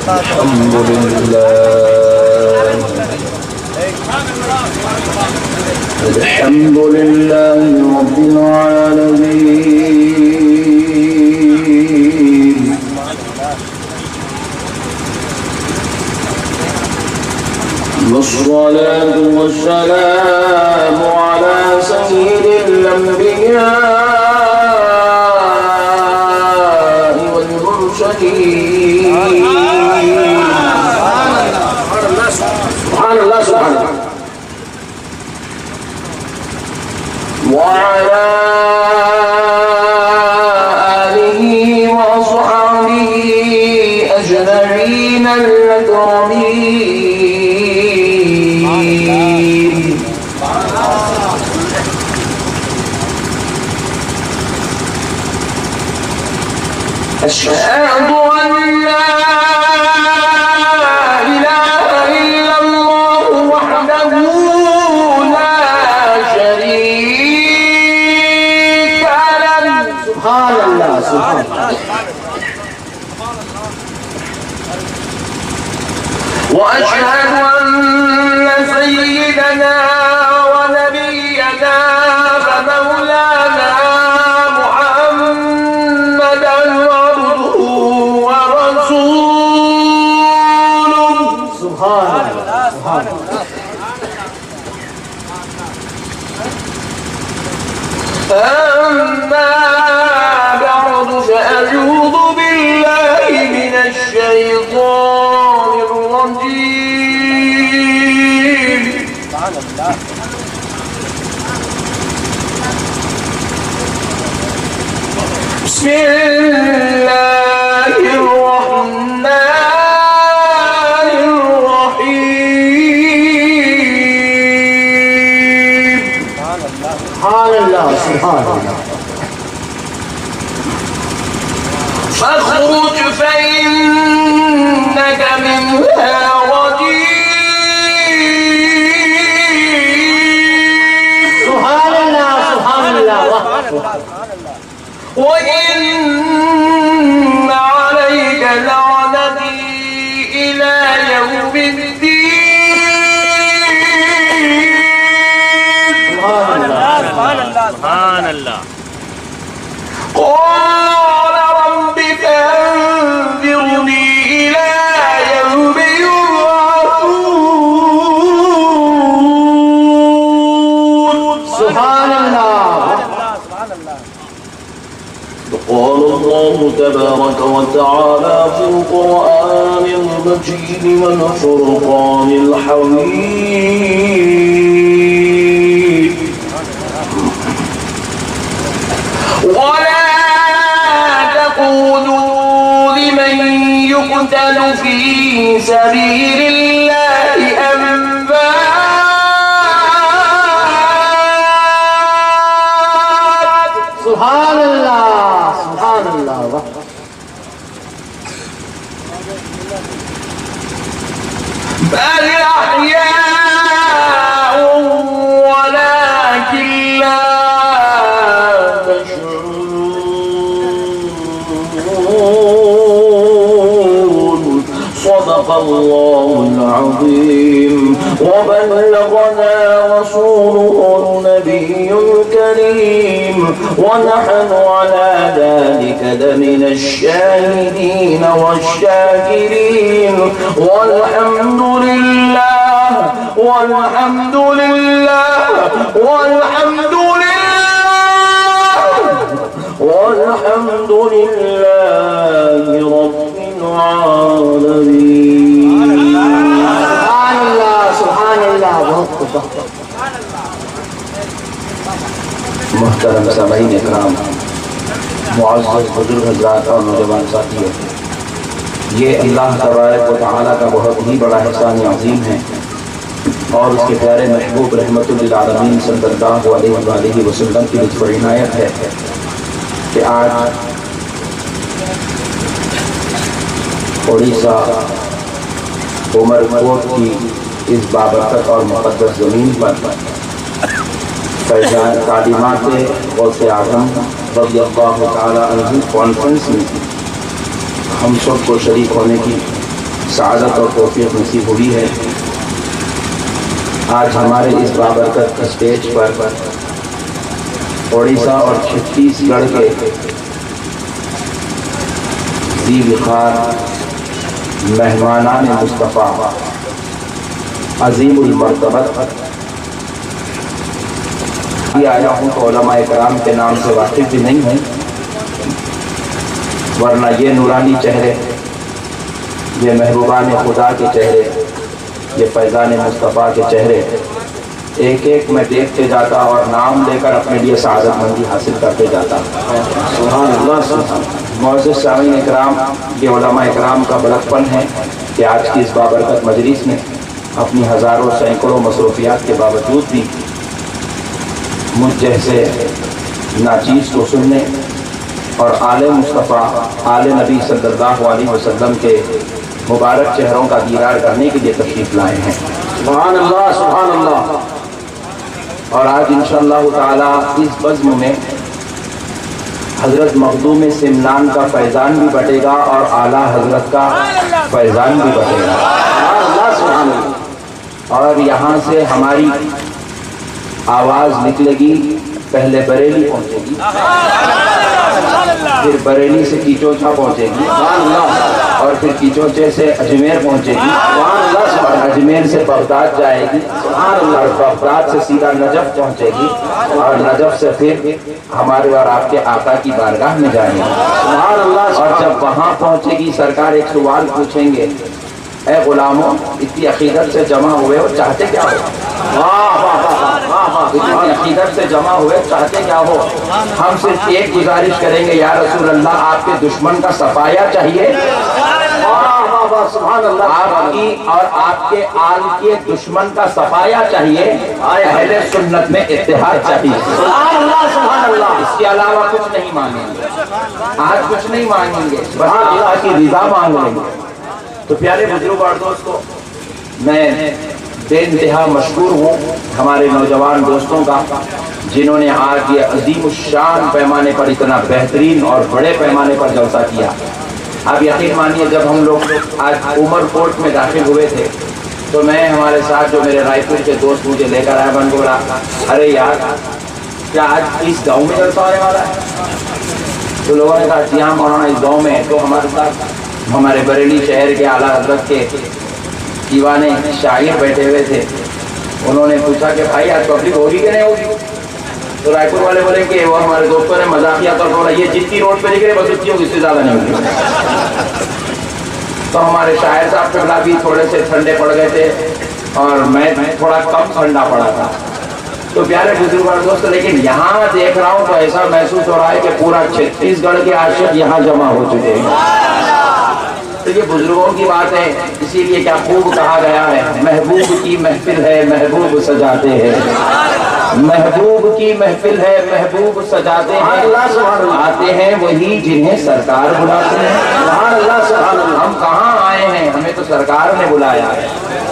الحمد لله الحمد لله رب العالمين والصلاة والسلام على سيد الأنبياء والمرسلين سبحان الله سبحان الله وعلى آله وصحبه أجمعين الأكرمين أشهد أن لا إله إلا الله وحده لا شريك له سبحان الله سبحان الله وأشهد أن سيدنا ونبينا فمولانا محمدا عبده ورسوله سبحان الله سبحان الله أما بعد فأعوذ بالله من الشيطان الرجيم بسم الله الرحمن الرحيم سبحان الله سبحان الله فاخرج فإنك منها رجيم سبحان الله سبحان الله وإن عليك لعنتي إلى يوم الدين سبحان الله سبحان الله سبحان الله قال رب فأنذرني إلى يوم يبعثون سبحان الله قال الله تبارك وتعالى في القرآن المجيد والفرقان الحميد ولا تقولوا لمن يقتل في سبيل الله أموات سبحان الله سبحان الله بل أحياء ولكن لا تشعرون صدق الله العظيم وبلغنا رسوله النبي الكريم ونحن على ذلك لمن الشاهدين والشاكرين والحمد لله والحمد لله والحمد لله والحمد لله رب العالمين سبحان الله سبحان الله محترم سامعین اکرام معزز بزرگ حضرات اور نوجوان ساتھیوں یہ اللہ تبارک و تعالیٰ کا بہت ہی بڑا احسان عظیم ہے اور اس کے پیارے محبوب رحمت للعالمین صلی اللہ علیہ وسلم کی لطف و عنایت ہے کہ آج اڑیسہ عمر کوٹ کی اس بابرکت اور مقدس زمین پر فیضان تعلیمات غوث اعظم رضی اللہ تعالی عنہ کانفرنس میں ہم سب کو شریک ہونے کی سعادت اور توفیق نصیب ہوئی ہے۔ آج ہمارے اس بابرکت اسٹیج پر اڑیسہ اور چھتیس گڑھ کے ذی وقار مہمانان مصطفیٰ عظیم المرتبت آیا ہوں تو علماء کرام کے نام سے واقف بھی نہیں ہوں، ورنہ یہ نورانی چہرے، یہ محبوبان خدا کے چہرے، یہ فیضان مصطفیٰ کے چہرے ایک ایک میں دیکھتے جاتا اور نام لے کر اپنے لیے سعادت مندی حاصل کرتے جاتا۔ سبحان اللہ۔ معزز سامعین اکرام، یہ علماء اکرام کا بڑکپن ہے کہ آج کی اس بابرکت مجلس میں اپنی ہزاروں سینکڑوں مصروفیات کے باوجود بھی مجھ جیسے ناچیز کو سننے اور آل مصطفیٰ آل نبی صلی اللہ علیہ وسلم کے مبارک چہروں کا دیدار کرنے کے لیے تشریف لائے ہیں۔ سبحان اللہ، سبحان اللہ۔ اور آج انشاءاللہ تعالی اس بزم میں حضرت مخدوم سمنان کا فیضان بھی بٹے گا اور اعلیٰ حضرت کا فیضان بھی بٹے گا۔ سبحان اللہ۔ اور یہاں سے ہماری آواز نکلے گی، پہلے بریلی پہنچے گی، پھر بریلی سے کیچوچا پہنچے گی، اور پھر کیچوچے سے اجمیر پہنچے گی، اور اجمیر سے بغداد جائے گی، اور بغداد سے سیدھا نجف پہنچے گی، اور نجف سے پھر ہمارے اور آپ کے آقا کی بارگاہ میں جائیں گے۔ اور جب وہاں پہنچے گی سرکار ایک سوال پوچھیں گے، اے غلاموں اتنی عقیدت سے جمع ہوئے ہو چاہتے کیا ہو؟ اتنی عقیدت سے جمع ہوئے چاہتے کیا ہو؟ ہم صرف ایک گزارش کریں گے، یا رسول اللہ آپ کے دشمن کا صفایا چاہیے، آپ کی اور آپ کے آل کے دشمن کا صفایا چاہیے، اہل سنت میں اتحاد چاہیے۔ اس کے علاوہ کچھ نہیں مانگیں گے، آج کچھ نہیں مانگیں گے، بس اللہ کی رضا مانگ لیں گے۔ تو پیارے بزرگ اور دوستوں، میں بے انتہا مشکور ہوں ہمارے نوجوان دوستوں کا، جنہوں نے آج یہ عظیم الشان پیمانے پر اتنا بہترین اور بڑے پیمانے پر جلسہ کیا۔ آپ یقین مانیے جب ہم لوگ آج عمر کوٹ میں داخل ہوئے تھے تو میں ہمارے ساتھ جو میرے رائے پور کے دوست مجھے لے کر آئے، میں کو بولا ارے یار کیا آج اس گاؤں میں جلسہ ہونے والا ہے؟ تو لوگوں نے کہا جی ہاں مولانا اس گاؤں میں۔ تو ہمارے ساتھ ہمارے بریلی شہر کے اعلیٰ حضرت کے دیوانے شاعر بیٹھے ہوئے تھے، انہوں نے پوچھا کہ بھائی آج پبلک ہوگی کہ نہیں ہوگی؟ تو رائے پور والے بولے کہ وہ ہمارے دوستوں نے مذاقیہ طور پر بولا یہ جتنی روڈ پہ نکلے بس اتنی ہوگی، اس سے زیادہ نہیں ہوگی۔ تو ہمارے شاعر صاحب قبلہ بھی تھوڑے سے ٹھنڈے پڑ گئے تھے اور میں تھوڑا کم ٹھنڈا پڑا تھا۔ تو پیارے بزرگ اور دوست، لیکن یہاں دیکھ رہا ہوں تو ایسا محسوس ہو رہا ہے کہ پورا چھتیس گڑھ کے عاشق یہاں جمع ہو چکے ہیں۔ تو یہ بزرگوں کی بات ہے، اسی لیے کیا خوب کہا گیا ہے، محبوب کی محفل ہے محبوب سجاتے ہیں، محبوب کی محفل ہے محبوب سجاتے ہیں، آتے ہیں وہی جنہیں سرکار بلاتے ہیں۔ ہم کہاں آئے ہیں، ہمیں تو سرکار نے بلایا ہے۔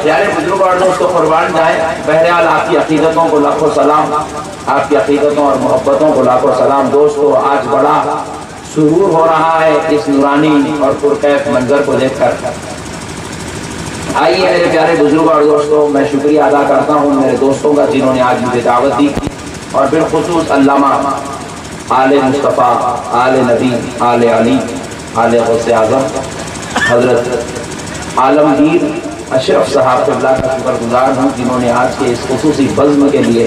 پیارے بزرگ اور دوستوں قربان جائیں، بہرحال آپ کی عقیدتوں کو لاکھوں سلام، آپ کی عقیدتوں اور محبتوں کو لاکھوں سلام۔ دوستو آج بڑا سرور ہو رہا ہے اس نورانی اور پرکیف منظر کو دیکھ کر۔ آئیے میرے پیارے بزرگ اور دوستوں، میں شکریہ ادا کرتا ہوں میرے دوستوں کا جنہوں نے آج مجھے دعوت دی، اور بالخصوص علامہ آل مصطفیٰ آل نبی آل علی آل غوث اعظم حضرت عالمگیر اشرف صاحب قبلہ کا شکر گزار ہوں، جنہوں نے آج کے اس خصوصی بزم کے لیے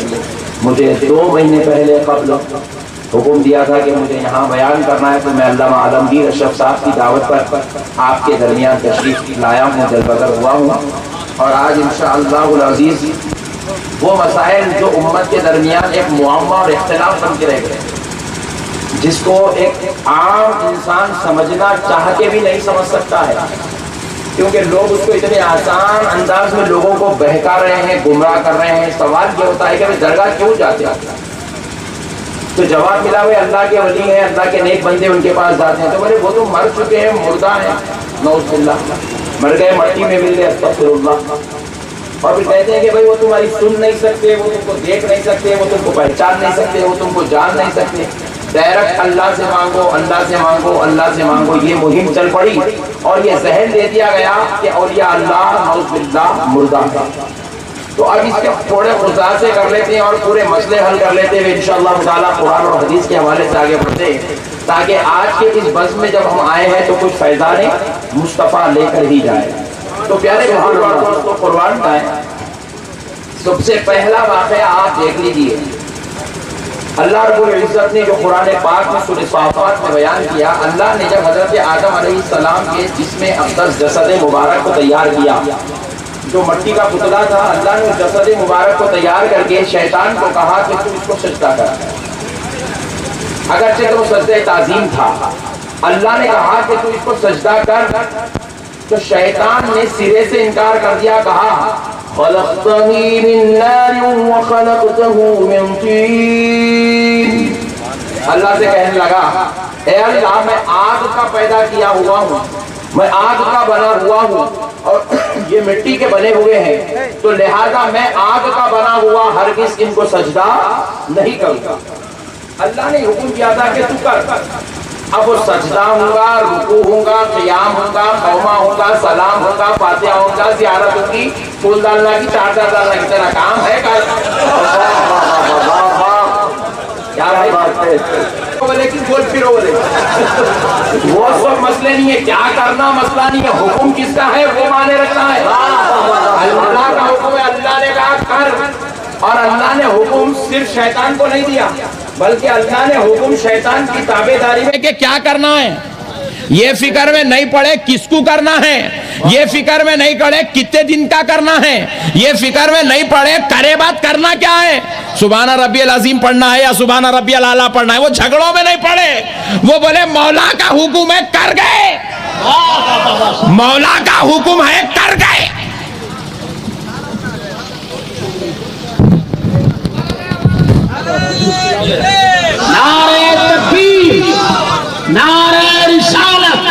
مجھے 2 مہینے پہلے قبل حکم دیا تھا کہ مجھے یہاں بیان کرنا ہے، تو میں علامہ عالمگیر اشرف صاحب کی دعوت پر آپ کے درمیان تشریف لایا ہوں، دلبدر ہوا ہوں، اور آج انشاءاللہ العزیز وہ مسائل جو امت کے درمیان ایک معمہ اور اختلاف بن کے رہ گئے، جس کو ایک عام انسان سمجھنا چاہ کے بھی نہیں سمجھ سکتا ہے، کیونکہ لوگ اس کو اتنے آسان انداز میں لوگوں کو بہکا رہے ہیں، گمراہ کر رہے ہیں۔ سوال یہ ہوتا ہے کہ درگاہ کیوں جاتے ہیں؟ تو جواب ملا ہوئے اللہ کے ولی ہیں، اللہ کے نیک بندے ان کے پاس جاتے ہیں۔ تو بولے وہ تو مر چکے ہیں، مردہ ہیں، نعوذ باللہ، مر گئے مٹی میں مل گئے، استغفر اللہ۔ اور پھر کہتے ہیں کہ بھائی وہ تمہاری سن نہیں سکتے، وہ تم کو دیکھ نہیں سکتے، وہ تم کو پہچان نہیں سکتے، وہ تم کو جان نہیں سکتے۔ ڈائریکٹ اللہ سے مانگو، اللہ سے مانگو، اللہ سے مانگو، یہ مہم چل پڑی اور یہ ذہن دے دیا گیا کہ اولیاء اللہ نعوذ باللہ مردہ تھا۔ تو اب اس کے تھوڑے خلاصے کر لیتے ہیں اور پورے مسئلے حل کر لیتے ہوئے انشاءاللہ تعالیٰ قرآن اور حدیث کے حوالے سے آگے بڑھتے ہیں، تاکہ آج کے اس بزم میں جب ہم آئے ہیں تو کچھ فیضان مصطفیٰ لے کر ہی جائے۔ تو پیارے دوستو قربان کا ہے، سب سے پہلا واقعہ آپ دیکھ لیجئے، اللہ رب العزت نے جو قرآن پاک میں سورہ صافات میں بیان کیا، اللہ نے جب حضرت آدم علیہ السلام کے جسم اقدس جسد مبارک کو تیار کیا، جو مٹی کا پتلا تھا، اللہ نے جسد مبارک کو تیار کر کے شیطان کو کہا کہ تو اس کو سجدہ کر، اگرچہ تو سجدہ تعظیم تھا، اللہ نے کہا کہ تو اس کو سجدہ کر، تو شیطان نے سرے سے انکار کر دیا، کہا خلقتنی من نار وخلقته من طین، اللہ سے کہنے لگا اے اللہ میں آگ کا پیدا کیا ہوا ہوں، میں آگ کا بنا ہوا ہوں اور یہ مٹی کے بنے ہوئے ہیں، تو لہذا میں آگ کا بنا ہوا ہرگز ان کو سجدہ نہیں کروں گا۔ اللہ نے حکم کیا تھا کہ تو کر، اب وہ سجدہ ہوں گا، رکوع ہوں گا، قیام ہوں گا، قومہ ہوں گا، سلام ہوں گا، فاتحہ ہوں گا، زیارت ہوگی، پھول ڈالنا کی چادر ڈالنا کی طرح کام ہے کیا بات ہے، لیکن بول پھر وہ سب مسئلے نہیں ہے، کیا کرنا مسئلہ نہیں ہے، حکم کس کا ہے وہ مانے رکھنا ہے، اللہ کا حکم ہے، اللہ نے کہا کر، اور اللہ نے حکم صرف شیطان کو نہیں دیا بلکہ اللہ نے حکم شیطان کی تابعداری میں کہ کیا کرنا ہے، یہ فکر میں نہیں پڑے کس کو کرنا ہے، یہ فکر میں نہیں پڑے کتنے دن کا کرنا ہے، یہ فکر میں نہیں پڑے کرے بات کرنا کیا ہے، سبحان ربی العظیم پڑھنا ہے یا سبحان ربی الاعلیٰ پڑھنا ہے، وہ جھگڑوں میں نہیں پڑے، وہ بولے مولا کا حکم ہے کر گئے، مولا کا حکم ہے کر گئے۔ نعرہ تکبیر، نعرہ رسالت،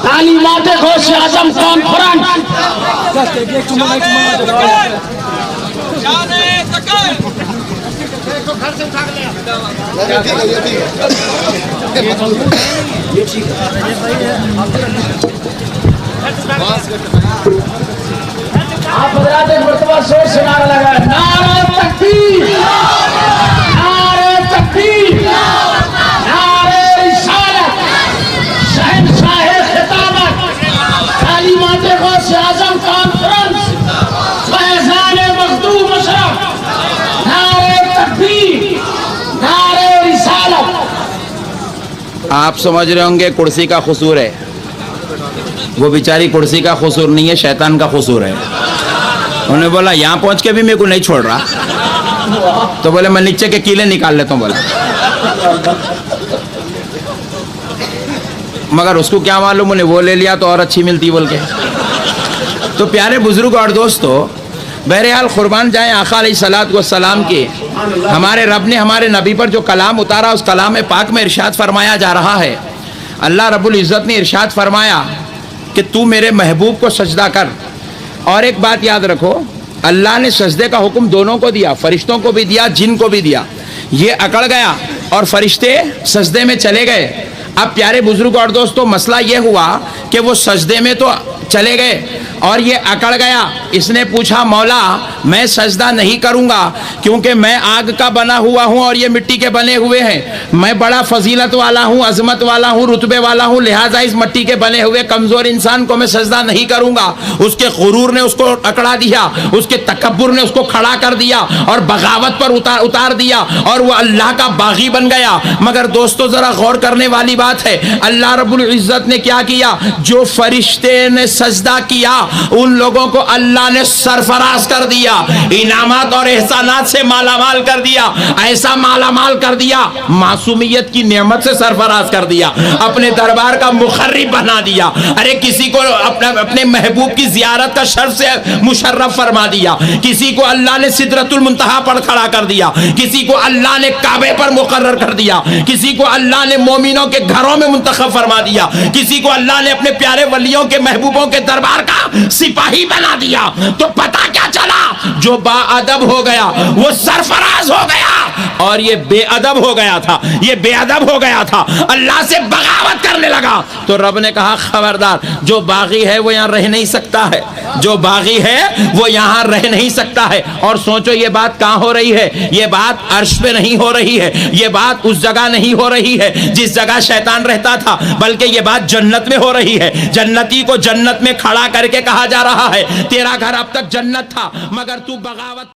تعلیمات غوث اعظم کانفرنس، آپ حضرات ایک مرتبہ زور سے نعرہ لگائیں، نعرہ تکبیر، نعرہ تکبیر، نعرہ رسالت، شہنشاہ خطابت، تعلیمات غوث اعظم کانفرنس، فیضان مخدوم اشرف، نعرہ تکبیر، نعرہ رسالت۔ آپ سمجھ رہے ہوں گے کرسی کا قصور ہے، وہ بیچاری کرسی کا قصور نہیں ہے، شیطان کا قصور ہے۔ انہوں نے بولا یہاں پہنچ کے بھی میرے کو نہیں چھوڑ رہا، تو بولے میں نیچے کے کیلے نکال لیتا ہوں، بولا مگر اس کو کیا معلوم انہیں وہ لے لیا تو اور اچھی ملتی بول کے۔ تو پیارے بزرگ اور دوستو، بہرحال قربان جائیں آقا علیہ الصلوۃ والسلام کے، ہمارے رب نے ہمارے نبی پر جو کلام اتارا، اس کلام پاک میں ارشاد فرمایا جا رہا ہے، اللہ رب العزت نے ارشاد فرمایا کہ تو میرے محبوب کو سجدہ کر۔ اور ایک بات یاد رکھو، اللہ نے سجدے کا حکم دونوں کو دیا، فرشتوں کو بھی دیا، جن کو بھی دیا۔ یہ اکڑ گیا اور فرشتے سجدے میں چلے گئے۔ اب پیارے بزرگ اور دوستو، مسئلہ یہ ہوا کہ وہ سجدے میں تو چلے گئے اور یہ اکڑ گیا، اس نے پوچھا مولا میں سجدہ نہیں کروں گا کیونکہ میں آگ کا بنا ہوا ہوں اور یہ مٹی کے بنے ہوئے ہیں، میں بڑا فضیلت والا ہوں، عظمت والا ہوں، رتبے والا ہوں، لہٰذا اس مٹی کے بنے ہوئے کمزور انسان کو میں سجدہ نہیں کروں گا۔ اس کے غرور نے اس کو اکڑا دیا، اس کے تکبر نے اس کو کھڑا کر دیا اور بغاوت پر اتار دیا اور وہ اللہ کا باغی بن گیا۔ مگر دوستو ذرا غور کرنے والی بات ہے، اللہ رب العزت نے کیا کیا؟ جو فرشتے نے سجدہ کیا ان لوگوں کو اللہ نے سرفراز کر دیا، انعامات اور احسانات سے مالا مال کر دیا، ایسا مالا مال کر دیا، معصومیت کی نعمت سے سرفراز کر دیا، اپنے دربار کا مخرب بنا دیا۔ ارے کسی کو اپنے محبوب کی زیارت کا شرف سے مشرف فرما دیا، کسی کو اللہ نے سدرۃ المنتہا پر کھڑا کر دیا، کسی کو اللہ نے کعبے پر مقرر کر دیا، کسی کو اللہ نے مومنوں کے گھروں میں منتخب فرما دیا، کسی کو اللہ نے اپنے پیارے ولیوں کے محبوبوں کے دربار کا سپاہی بنا دیا۔ تو پتہ کیا چلا؟ جو با ادب ہو گیا وہ سرفراز ہو گیا، اور یہ بے ادب ہو گیا تھا، یہ بے ادب ہو گیا تھا، اللہ سے بغاوت کرنے لگا۔ تو رب نے کہا خبردار، جو باغی ہے وہ یہاں رہ نہیں سکتا ہے، جو باغی ہے وہ یہاں رہ نہیں سکتا ہے۔ اور سوچو یہ بات کہاں ہو رہی ہے؟ یہ بات عرش پہ نہیں ہو رہی ہے، یہ بات اس جگہ نہیں ہو رہی ہے جس جگہ شیطان رہتا تھا، بلکہ یہ بات جنت میں ہو رہی ہے۔ جنتی کو جنت میں کھڑا کر کے کہا جا رہا ہے تیرا گھر اب تک جنت تھا مگر تو بغاوت